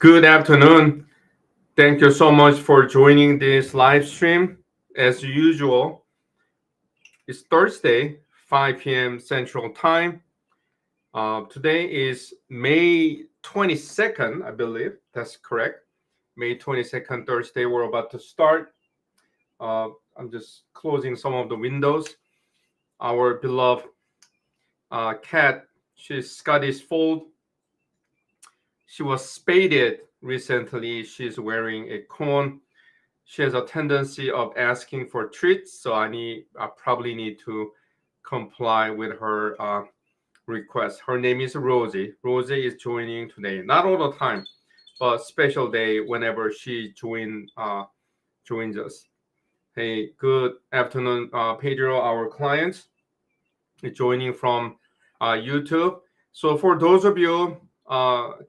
Good afternoon. Thank you so much for joining this live stream. As usual, it's Thursday, 5 p.m. Central Time. Today is May 22nd, I believe. That's correct. May 22nd, Thursday. We're about to start. I'm just closing some of the windows. Our beloved cat, she's Scottish Fold. She was spaded recently. She's wearing a cone. She has a tendency of asking for treats, so I probably need to comply with her request. Her name is Rosie. Rosie is joining today, not all the time, but special day whenever she joins us. Hey, good afternoon, Pedro, our client, joining from YouTube. So for those of you,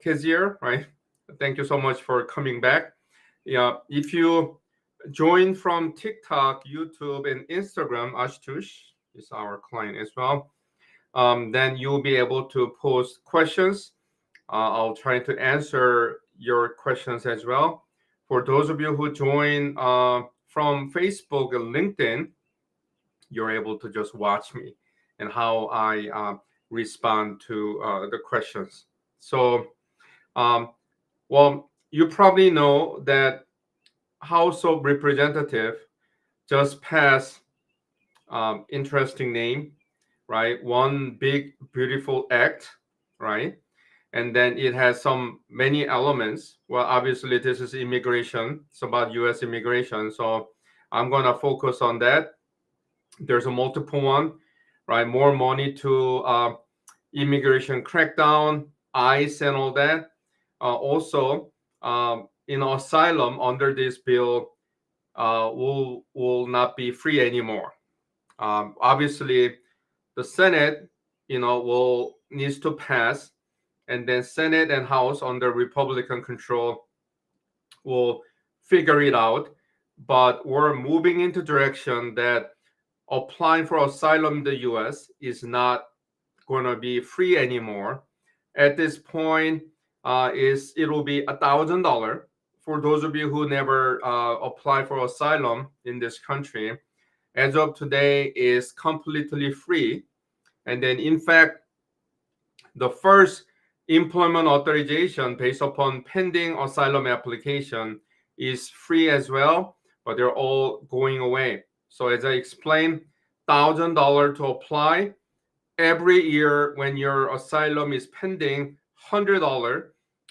Kezier, right? Thank you so much for coming back. Yeah, if you join from TikTok, YouTube, and Instagram, Ashutosh is our client as well. Then you'll be able to post questions. I'll try to answer your questions as well. For those of you who join from Facebook and LinkedIn, you're able to just watch me and how I respond to the questions. So, well, you probably know that House of Representative just passed interesting name, right? One big beautiful act, right? And then it has many elements. Well, obviously this is immigration. It's about U.S. immigration, so I'm gonna focus on that. There's a multiple one, right? More money to immigration crackdown, ICE, and all that. Also, in asylum under this bill, will not be free anymore. Obviously, the Senate, will needs to pass, and then Senate and House under Republican control will figure it out. But we're moving into direction that applying for asylum in the U.S. is not going to be free anymore. At this point, it will be $1,000 for those of you who never apply for asylum in this country. As of today, is completely free. And then, in fact, the first employment authorization based upon pending asylum application is free as well, but they're all going away. So as I explained, $1,000 to apply. Every year when your asylum is pending, $100.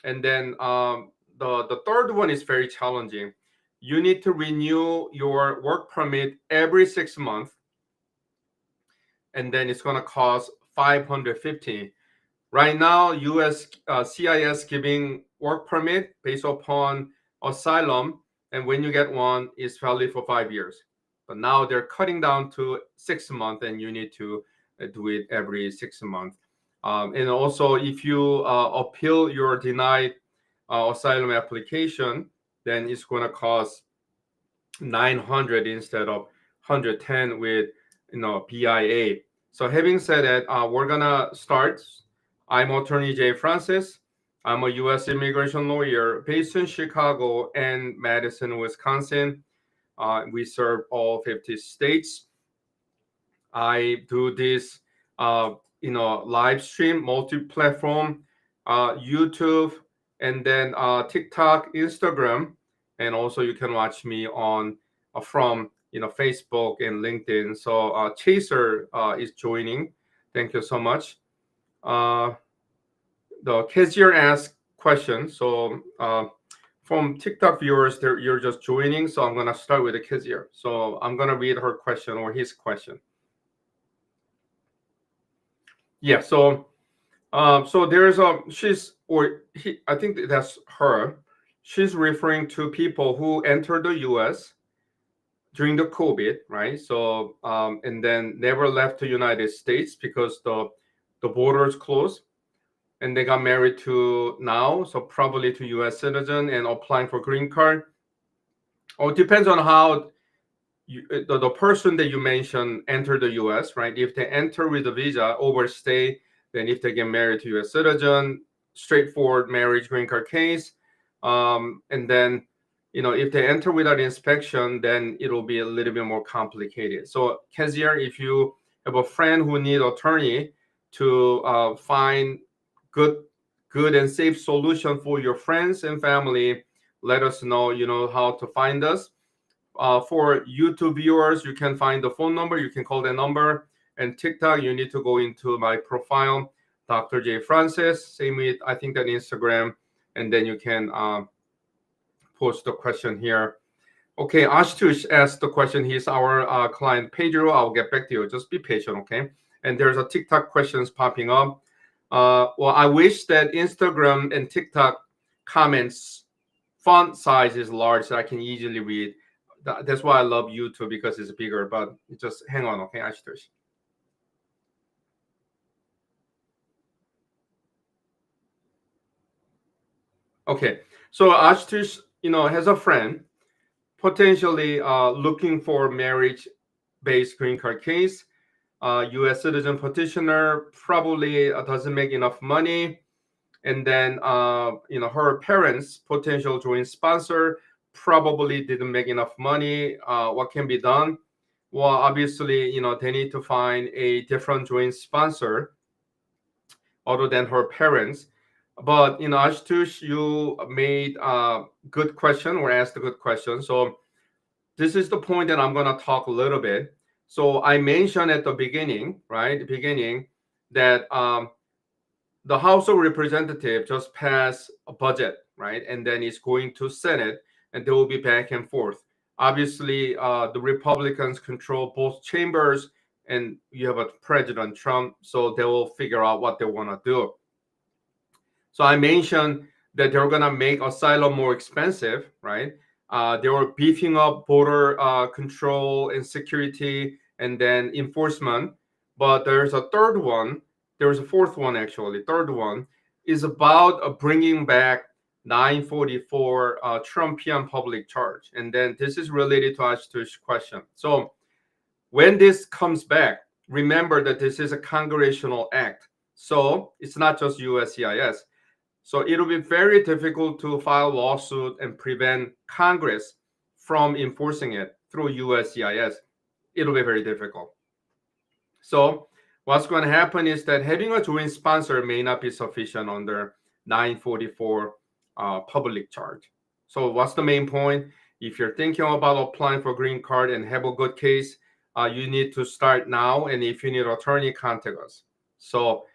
And then the third one is very challenging. You need to renew your work permit every 6 months, and then it's going to cost $550. Right now, USCIS giving work permit based upon asylum, and when you get one, it's valid for 5 years. But now they're cutting down to 6 months, and you need to do it every 6 months. And also, if you appeal your denied asylum application, then it's going to cost 900 instead of 110 with BIA. So having said that, we're gonna start. I'm attorney Jae Francis. I'm a U.S. immigration lawyer based in Chicago and Madison, Wisconsin. We serve all 50 states. I do this, live stream, multi-platform, YouTube, and then TikTok, Instagram, and also you can watch me on from Facebook and LinkedIn. So Chaser is joining. Thank you so much. The Kezier asked question. So from TikTok viewers, you're just joining. So I'm gonna start with the Kezier. So I'm gonna read her question or his question. Yeah. So there's I think that's her. She's referring to people who entered the U.S. during the COVID, right? So and then never left the United States because the borders closed, and they got married to now, so probably to U.S. citizen and applying for green card. Oh, it depends on how the person that you mentioned entered the U.S., right? If they enter with a visa, overstay, then if they get married to U.S. citizen, straightforward marriage green card case. And then, if they enter without inspection, then it'll be a little bit more complicated. So Kezier, if you have a friend who need attorney to find good and safe solution for your friends and family, let us know, how to find us. For YouTube viewers, you can find the phone number, you can call the number. And TikTok, you need to go into my profile, Dr. Jae Francis. Same with, I think, that Instagram. And then you can post the question here. Okay, Ashutosh asked the question. He's our client. Pedro, I'll get back to you. Just be patient, okay? And there's a TikTok questions popping up. Well, I wish that Instagram and TikTok comments font size is large so I can easily read. That's why I love YouTube, because it's bigger. But just hang on, okay, Ashutosh. Okay, so Ashutosh, has a friend potentially looking for marriage-based green card case. U.S. citizen petitioner probably doesn't make enough money, and then her parents, potential joint sponsor, probably didn't make enough money. What can be done? Well, obviously, they need to find a different joint sponsor other than her parents. But Ashutosh, you made a good question or asked a good question. So this is the point that I'm going to talk a little bit. So I mentioned at the beginning, right, that the House of Representatives just passed a budget, right, and then it's going to Senate, and they will be back and forth. Obviously, the Republicans control both chambers, and you have a President Trump, so they will figure out what they want to do. So I mentioned that they're going to make asylum more expensive, right? They were beefing up border control and security and then enforcement. But there's a third one. There's a fourth one, actually. Third one is about bringing back 944 Trumpian public charge. And then this is related to Ashutosh's question. So when this comes back, remember that this is a congressional act. So it's not just USCIS. So it'll be very difficult to file lawsuit and prevent Congress from enforcing it through USCIS. It'll be very difficult. So what's going to happen is that having a joint sponsor may not be sufficient under 944 public charge. So what's the main point? If you're thinking about applying for green card and have a good case, you need to start now. And if you need an attorney, contact us. So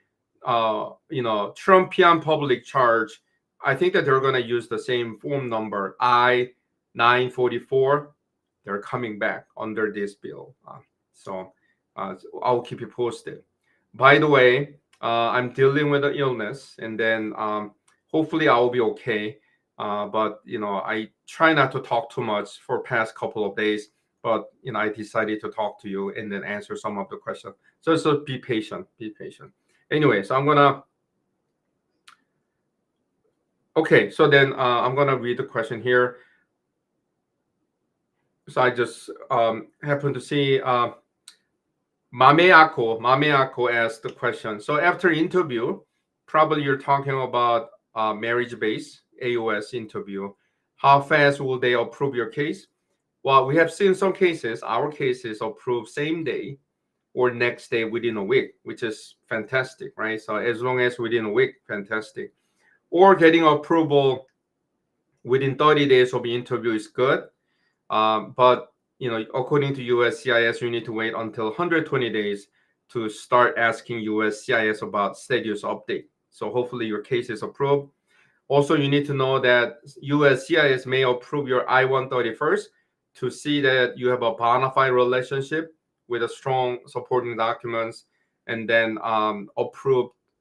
Trumpian public charge, I think that they're going to use the same form number, I-944. They're coming back under this bill. So I'll keep you posted. By the way, I'm dealing with an illness, and then hopefully I will be okay. But I try not to talk too much for past couple of days. But I decided to talk to you and then answer some of the questions. So be patient. Be patient. Anyway, so I'm gonna. Okay, so then I'm gonna read the question here. So I just happened to see Mameako asked the question. So after interview, probably you're talking about marriage-based AOS interview. How fast will they approve your case? Well, we have seen some cases. Our cases approved same day or next day within a week, which is fantastic, right? So as long as within a week, fantastic. Or getting approval within 30 days of the interview is good. But according to USCIS, you need to wait until 120 days to start asking USCIS about status update. So hopefully your case is approved. Also, you need to know that USCIS may approve your I-130 first to see that you have a bona fide relationship with a strong supporting documents, and then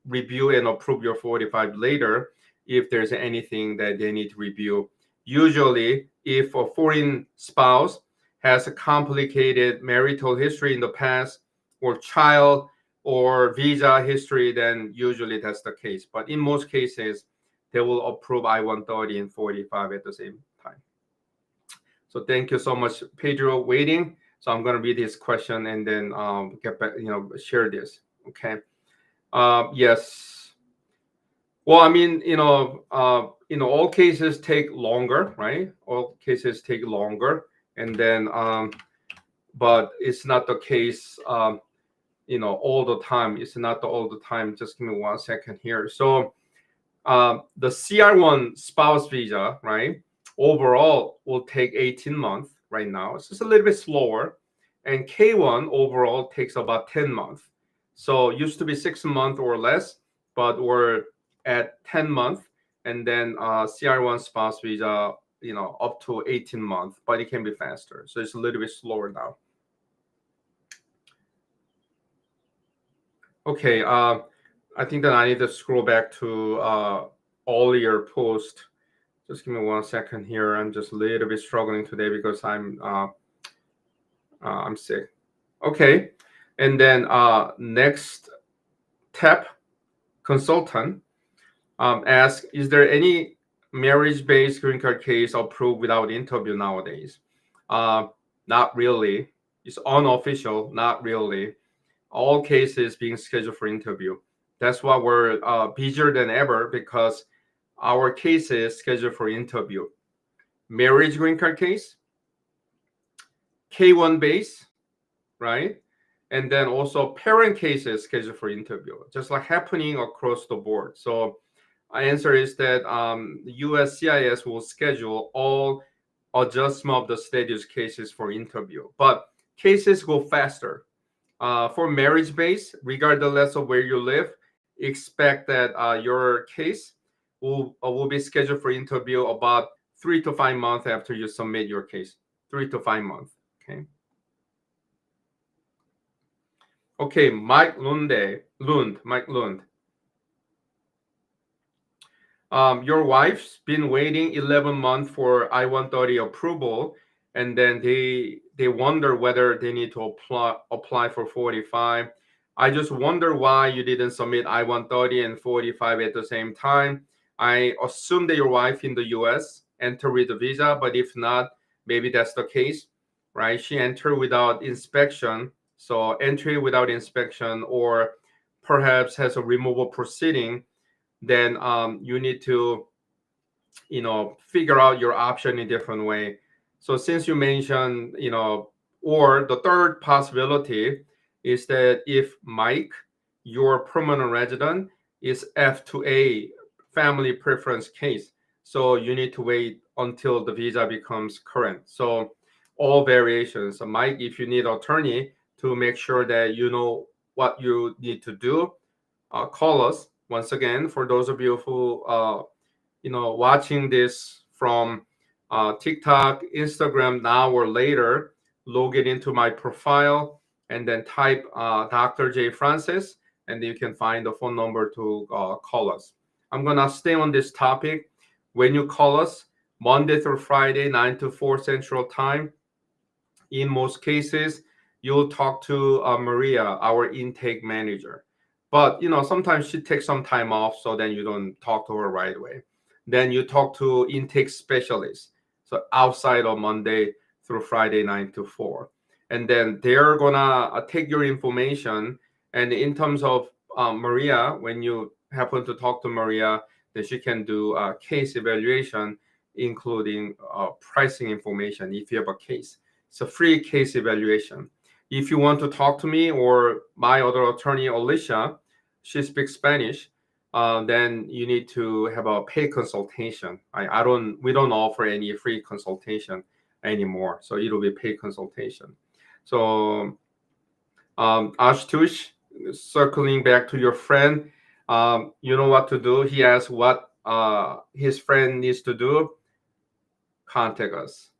review and approve your 45 later if there's anything that they need to review. Usually, if a foreign spouse has a complicated marital history in the past, or child or visa history, then usually that's the case. But in most cases, they will approve I-130 and 45 at the same time. So thank you so much, Pedro, waiting. So I'm going to read this question and then get back, share this. Okay. Yes. Well, I mean, all cases take longer, right? All cases take longer, and then, but it's not the case, all the time. It's not all the time. Just give me 1 second here. So, the CR1 spouse visa, right? Overall will take 18 months right now. It's just a little bit slower, and K1 overall takes about 10 months. So used to be 6 months or less, but we're at 10 months, and then CR1 spouse visa, up to 18 months, but it can be faster. So it's a little bit slower now. Okay, I think that I need to scroll back to all your post. Just give me 1 second here. I'm just a little bit struggling today because I'm sick. Okay, and then next tab consultant asks, is there any marriage-based green card case approved without interview nowadays? Not really. It's unofficial. Not really. All cases being scheduled for interview. That's why we're busier than ever, because our cases scheduled for interview. Marriage green card case, K1 base, right? And then also parent cases scheduled for interview, just like happening across the board. So our answer is that USCIS will schedule all adjustment of the status cases for interview, but cases go faster. For marriage base, regardless of where you live, expect that your case will be scheduled for interview about 3 to 5 months after you submit your case. 3 to 5 months. Okay. Okay, Mike Lund. Your wife's been waiting 11 months for I-130 approval, and then they wonder whether they need to apply for 45. I just wonder why you didn't submit I-130 and 45 at the same time. I assume that your wife in the U.S. entered with the visa, but if not, maybe that's the case, right? She entered without inspection, so entry without inspection, or perhaps has a removal proceeding. Then you need to figure out your option in a different way. So since you mentioned, or the third possibility is that if Mike, your permanent resident, is F2A, family preference case, so you need to wait until the visa becomes current. So all variations. So Mike, if you need attorney to make sure that you know what you need to do, call us. Once again, for those of you who watching this from TikTok, Instagram now or later, log it into my profile and then type Dr. Jae Francis, and you can find the phone number to call us. I'm gonna stay on this topic. When you call us Monday through Friday, 9 to 4 Central Time, in most cases, you'll talk to Maria, our intake manager. But sometimes she takes some time off, so then you don't talk to her right away. Then you talk to intake specialists, so outside of Monday through Friday, 9 to 4. And then they're gonna take your information. And in terms of Maria, when you happen to talk to Maria, then she can do a case evaluation, including pricing information if you have a case. It's a free case evaluation. If you want to talk to me or my other attorney, Alicia, she speaks Spanish, then you need to have a paid consultation. We don't offer any free consultation anymore, so it'll be paid consultation. So Ashutosh, circling back to your friend, you know what to do. He asked what his friend needs to do. Contact us.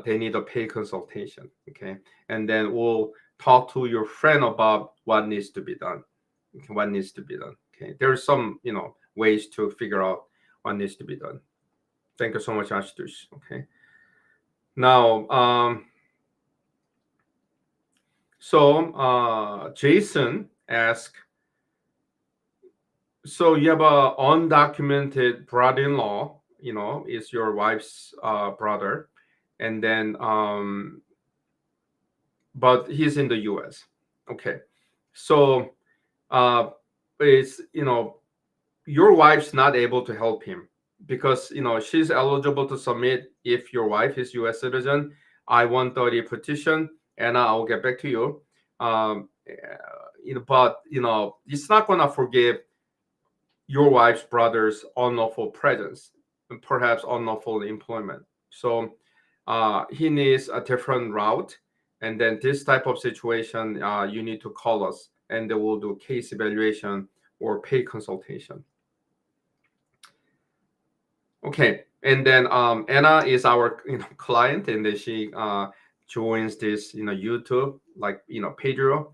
They need a paid consultation. Okay, and then we'll talk to your friend about what needs to be done. Okay, what needs to be done. Okay, there's some ways to figure out what needs to be done. Thank you so much, Ashutosh. Okay, now Jason asked, so you have a undocumented brother-in-law, is your wife's brother, and then but he's in the US. Okay, so it's your wife's not able to help him because she's eligible to submit if your wife is U.S. citizen. I-130 petition, and I'll get back to you. But it's not gonna forgive your wife's brother's unlawful presence and perhaps unlawful employment. So he needs a different route. And then this type of situation, you need to call us, and then we'll do case evaluation or pay consultation. Okay, and then Anna is our client, and then she joins this YouTube like Pedro,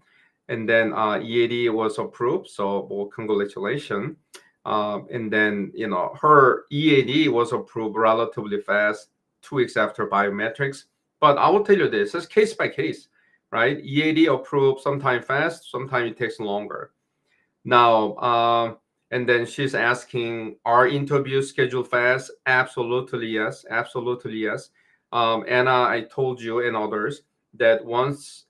and then EAD was approved. So well, congratulations. And then her EAD was approved relatively fast, 2 weeks after biometrics. But I will tell you this: it's case by case, right? EAD approved sometimes fast, sometimes it takes longer. Now, and then she's asking, are interviews scheduled fast? Absolutely yes. Absolutely yes. Anna, I told you and others that once,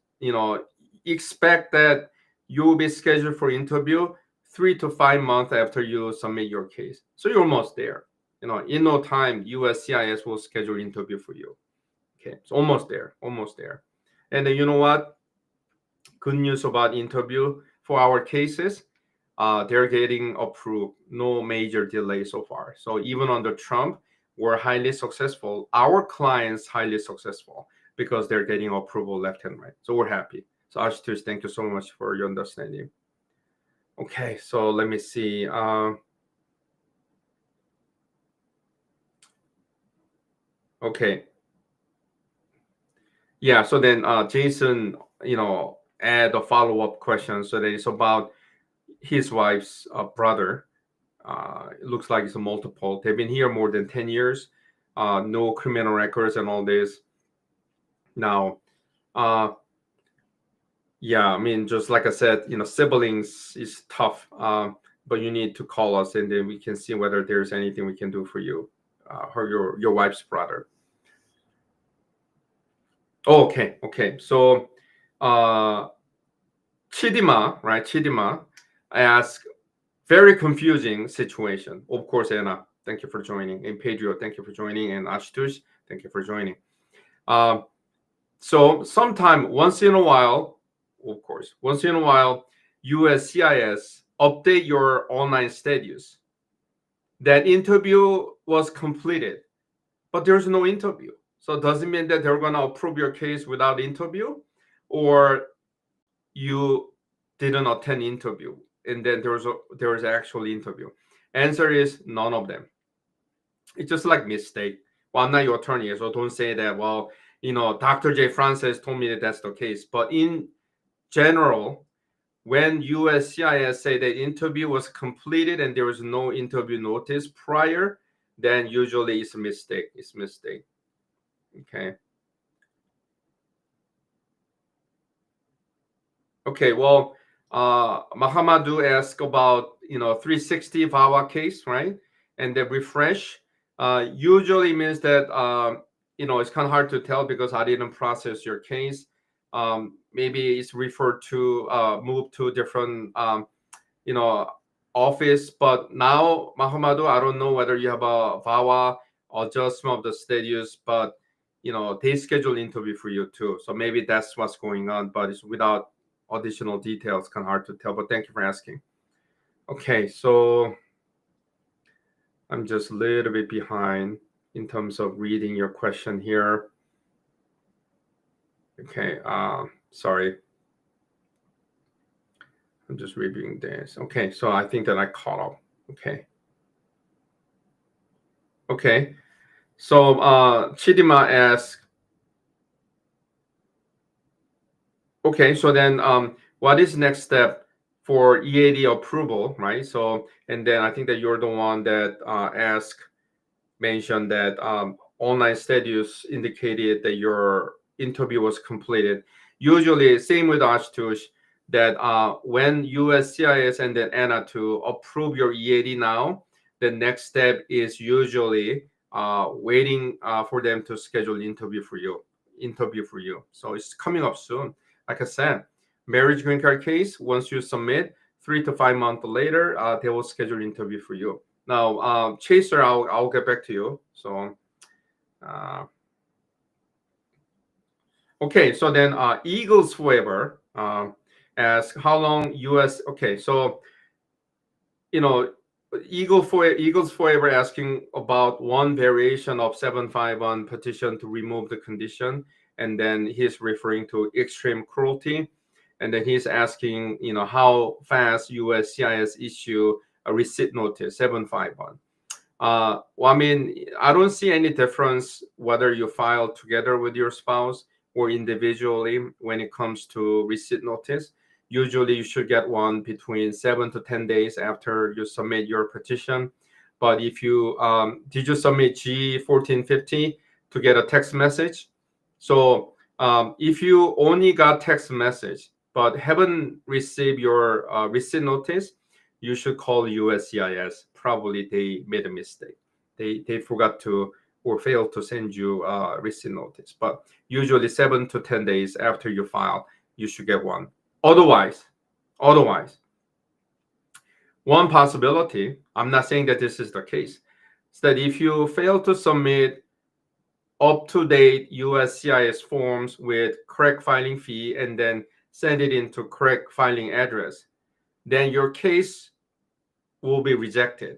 expect that you will be scheduled for interview 3 to 5 months after you submit your case. So you're almost there. In no time, USCIS will schedule interview for you. Okay, it's almost there, almost there. And then you know what? Good news about interview for our cases. They're getting approved. No major delay so far. So even under Trump, we're highly successful. Our clients highly successful because they're getting approval left and right. So we're happy. So Ashutosh, thank you so much for your understanding. Okay, so let me see. Okay. Yeah, so then Jason, add a follow-up question. So that it's about his wife's brother. It looks like it's a multiple. They've been here more than 10 years. No criminal records and all this. Now, yeah, I mean, just like I said, siblings is tough, but you need to call us, and then we can see whether there's anything we can do for you, or your wife's brother. Okay. So, Chidima, right? Chidima asked, very confusing situation. Of course, Anna, thank you for joining. And Pedro, thank you for joining. And Ashutosh, thank you for joining. So sometime, once in a while, of course, USCIS update your online status. That interview was completed, but there's no interview. So does it mean that they're going to approve your case without interview, or you didn't attend interview and then there was actual interview? Answer is none of them. It's just like mistake. Well, I'm not your attorney, so don't say that. Well, Dr. Jae Francis told me that that's the case. But in general, when USCIS say that interview was completed and there was no interview notice prior, then usually it's a mistake. Okay. Okay. Well, Mahamadu asked about 360 VAWA case, right? And the refresh usually means that it's kind of hard to tell because I didn't process your case. Maybe it's referred to move to a different office. But now, Mahamadu, I don't know whether you have a VAWA adjustment of the status, but they schedule interview for you too. So maybe that's what's going on, but it's without additional details, kind of hard to tell. But thank you for asking. Okay, so I'm just a little bit behind in terms of reading your question here. Okay, sorry. I'm just reviewing this. Okay, so I think that I caught up. Okay. So Chidima asks, okay, so then what is next step for EAD approval, right? So, and then I think that you're the one that mentioned that online status indicated that your interview was completed. Usually, same with Ashutosh, that when USCIS and then Anna to approve your EAD now, the next step is usually waiting for them to schedule interview for you. So it's coming up soon. Like I said, marriage green card case, once you submit, 3 to 5 months later, they will schedule interview for you. Now, Chaser, I'll get back to you. So, okay. So then, Eagles Forever asks how long U.S. Okay, so Eagles Forever asking about one variation of 751 petition to remove the condition, and then he's referring to extreme cruelty, and then he's asking, how fast USCIS issue a receipt notice 751. Well, I mean, I don't see any difference whether you file together with your spouse or individually when it comes to receipt notice. Usually you should get one between 7 to 10 days after you submit your petition. But if you did you submit G1450 to get a text message? So if you only got text message but haven't received your receipt notice, you should call USCIS. Probably they made a mistake. They forgot to or failed to send you a receipt notice. But usually 7 to 10 days after you file, you should get one. Otherwise, one possibility, I'm not saying that this is the case, is that if you fail to submit up-to-date USCIS forms with correct filing fee and then send it into correct filing address, then your case will be rejected.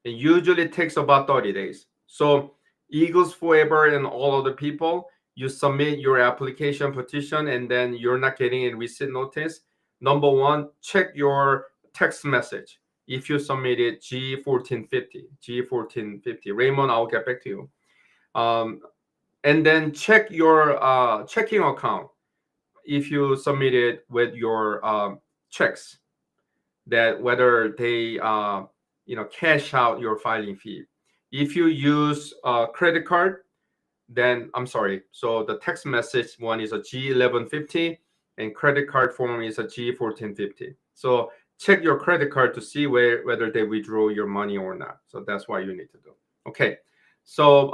It usually takes about 30 days. So Eagles Forever and all other people, you submit your application petition and then you're not getting a receipt notice. Number one, check your text message. If you submitted G1450, Raymond, I'll get back to you. And then check your checking account. If you submitted with your checks, that whether they cash out your filing fee. If you use a credit card, then I'm sorry. So the text message one is a G1150 and credit card form is a G1450. So check your credit card to see whether they withdraw your money or not. So that's what you need to do. Okay. So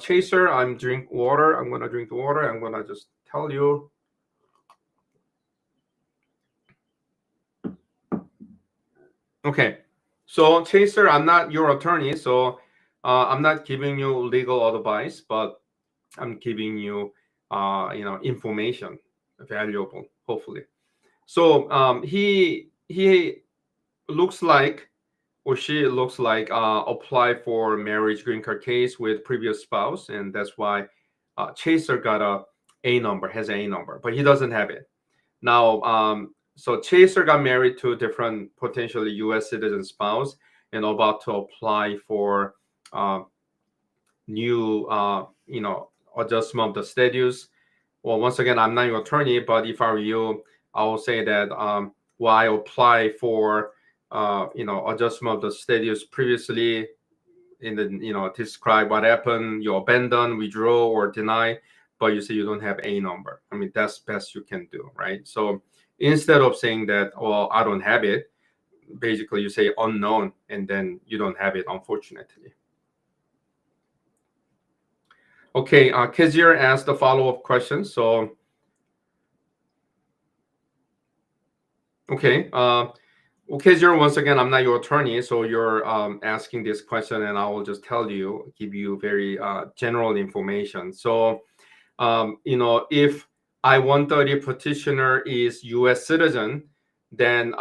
Chaser, I'm drink water. I'm gonna drink the water. I'm gonna just tell you. Okay. So Chaser, I'm not your attorney, so I'm not giving you legal advice, but I'm giving you, information, valuable, hopefully. So he looks like, or she looks like, apply for marriage green card case with previous spouse, and that's why Chaser got has an A number, but he doesn't have it now. So Chaser got married to a different potentially U.S. citizen spouse and about to apply for new, adjustment of the status. Well, once again, I'm not your attorney, but if I were you, I will say that I apply for, adjustment of the status previously in the, describe what happened, you abandon, withdraw, or deny, but you say you don't have a number. I mean, that's best you can do, right? So instead of saying that, well, I don't have it, basically you say unknown, and then you don't have it, unfortunately. Okay, Kezir asked a follow-up question. So, okay, Kezir, once again, I'm not your attorney, so you're asking this question, and I will just give you very general information. So, if I-130 petitioner is U.S. citizen, then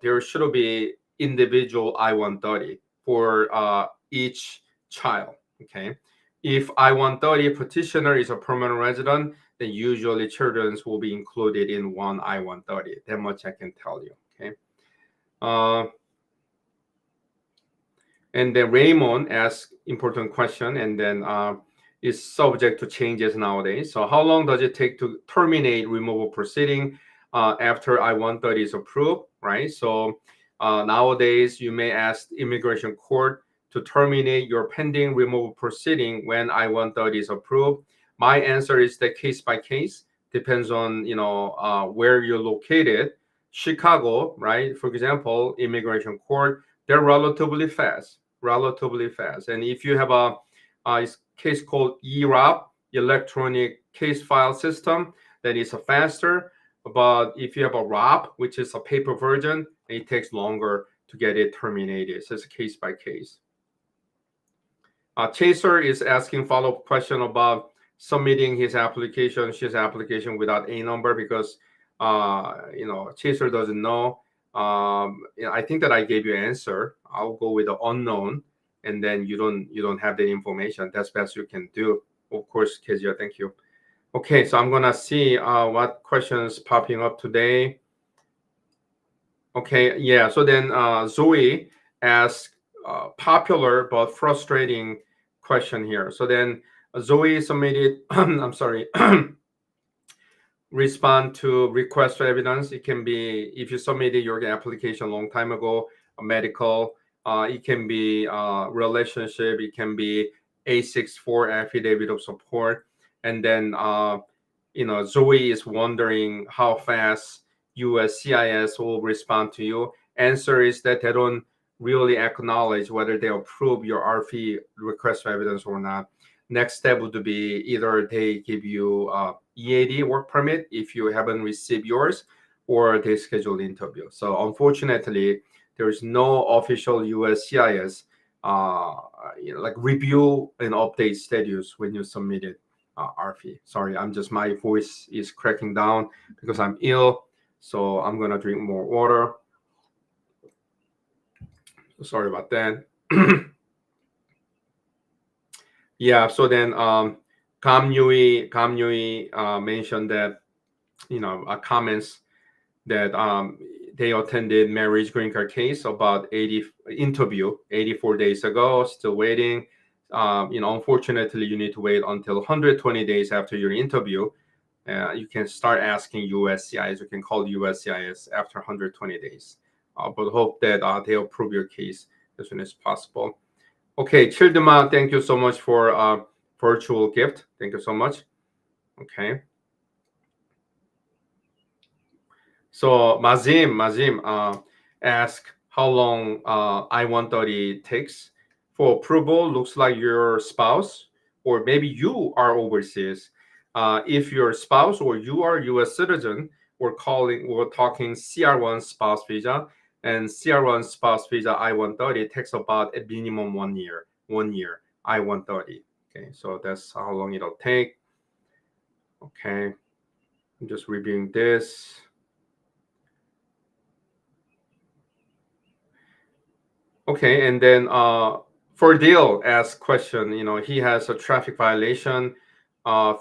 there should be individual I-130 for each child. Okay. If I-130 petitioner is a permanent resident, then usually children will be included in one I-130. That much I can tell you. Okay. And then Raymond asked important question, and then is subject to changes nowadays. So how long does it take to terminate removal proceeding after I-130 is approved, right? So nowadays you may ask immigration court to terminate your pending removal proceeding when I-130 is approved. My answer is that case by case, depends on where you're located. Chicago, right? For example, immigration court, they're relatively fast. And if you have a case called EROP, electronic case file system, that is faster. But if you have a ROP, which is a paper version, it takes longer to get it terminated. So it's case by case. Chaser is asking follow-up question about submitting his application without a number because Chaser doesn't know. I think that I gave you an answer. I'll go with the unknown, and then you don't have the information. That's best you can do. Of course, Kezia, thank you. Okay, so I'm gonna see what questions popping up today. Okay, yeah. So then Zoe asked popular but frustrating question here. So then Zoe submitted. I'm sorry. Respond to request for evidence. It can be if you submitted your application a long time ago, a medical. It can be relationship. It can be A64 affidavit of support. And then Zoe is wondering how fast USCIS will respond to you. Answer is that they don't really acknowledge whether they approve your RFE request for evidence or not. Next step would be either they give you EAD work permit if you haven't received yours, or they schedule the interview. So unfortunately, there is no official USCIS like review and update status when you submit it. RFE. Sorry, my voice is cracking down because I'm ill. So I'm gonna drink more water. Sorry about that. Yeah. So then, Kam Yui mentioned that comments that they attended marriage green card case about 84 days ago. Still waiting. Unfortunately, you need to wait until 120 days after your interview. You can start asking USCIS. You can call USCIS after 120 days. But hope that they approve your case as soon as possible. Okay, Childema, thank you so much for virtual gift. Thank you so much. Okay. So Mazim asked how long I-130 takes for approval. Looks like your spouse or maybe you are overseas. If your spouse or you are U.S. citizen, we're talking CR1 spouse visa, and CR1 spouse visa I-130 takes about a minimum 1 year. 1 year I-130. Okay, so that's how long it'll take. Okay, I'm just reviewing this. Okay, and then Fordil asked question. He has a traffic violation,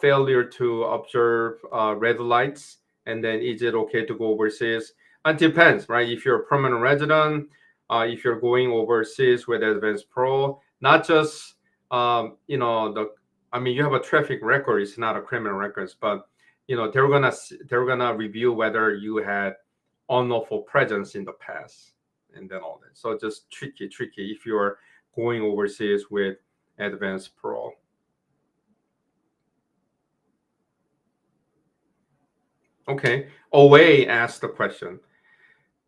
failure to observe red lights, and then is it okay to go overseas? It depends, right? If you're a permanent resident, if you're going overseas with advanced parole, not just you have a traffic record. It's not a criminal records, but they're gonna review whether you had unlawful presence in the past. And then all that. So just tricky if you're going overseas with advanced parole. Okay. Away asked the question.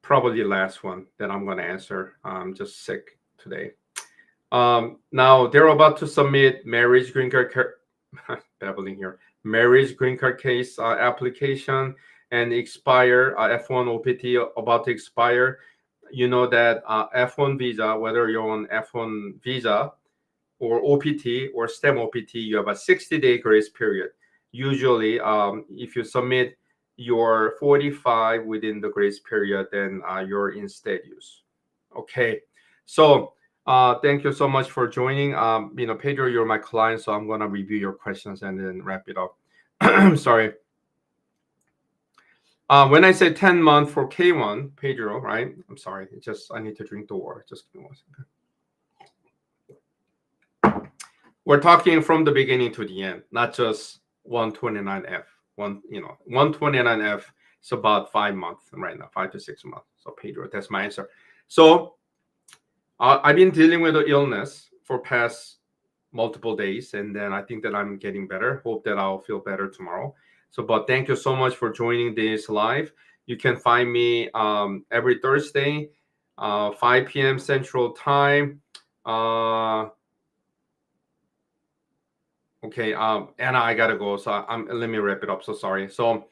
Probably the last one that I'm going to answer. I'm just sick today. Now they're about to submit marriage green card babbling here. Marriage green card case application and expire F1 OPT about to expire. You know that F1 visa, whether you're on F1 visa or OPT or STEM OPT, you have a 60-day grace period. Usually, if you submit your 45 within the grace period, then you're in status. Okay, so thank you so much for joining. Pedro, you're my client, so I'm gonna review your questions and then wrap it up. Sorry. When I say 10 months for K1, Pedro, right? I'm sorry. I need to drink the water. Just give me 1 second. We're talking from the beginning to the end, not just 129F. 129F is about 5 months right now, 5 to 6 months. So Pedro, that's my answer. So I've been dealing with the illness for past multiple days, and then I think that I'm getting better. Hope that I'll feel better tomorrow. But thank you so much for joining this live. You can find me every Thursday, 5 p.m. Central Time. Okay, Anna, I gotta go. So let me wrap it up. So sorry. So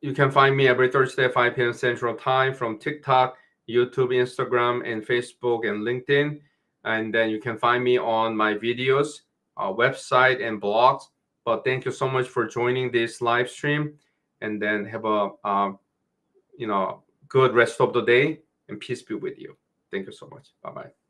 you can find me every Thursday at 5 p.m. Central Time from TikTok, YouTube, Instagram, and Facebook and LinkedIn. And then you can find me on my videos, website, and blogs. But thank you so much for joining this live stream. And then have a good rest of the day, and peace be with you. Thank you so much. Bye-bye.